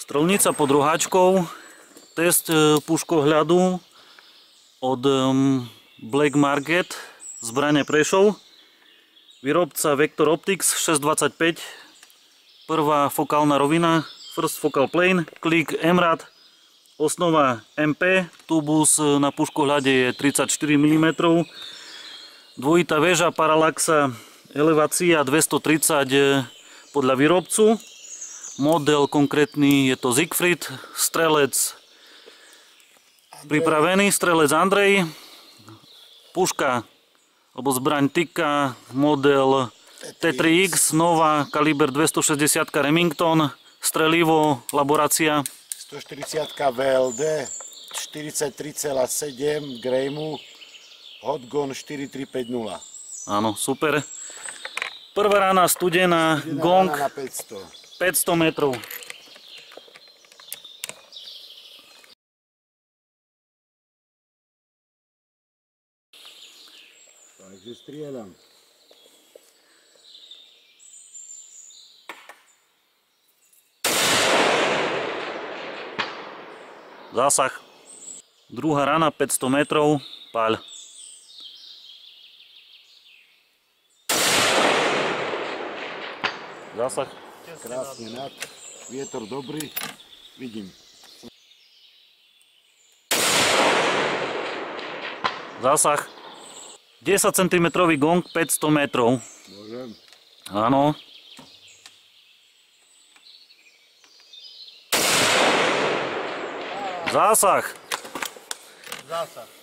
Strelnica pod roháčkou, test puškohľadu od Black Market, zbrane Prešov, výrobca Vector Optics 625, prvá fokálna rovina, first focal plane, klik MRAD, osnova MP, tubus na puškohľade je 34 mm, dvojitá väža, paralaxa, elevácia 230 podľa výrobcu. Model konkrétny je to Siegfried, strelec pripravený, strelec Andrej, puška alebo zbraň Tikka, model T3X, nová, kaliber 260 Remington, strelivo, laborácia 140 VLD, 43,7 Graimu, Hotgun 4350. Áno, super. Prvá rána studená, gong na 500 metrov. Takže strieľam. Zásah. Druhá rana, 500 metrov, páľ. Zásah. Krásne nad, vietor dobrý, vidím. Zásah. 10 cm gong, 500 metrov. Môžem. Áno. Zásah. Zásah.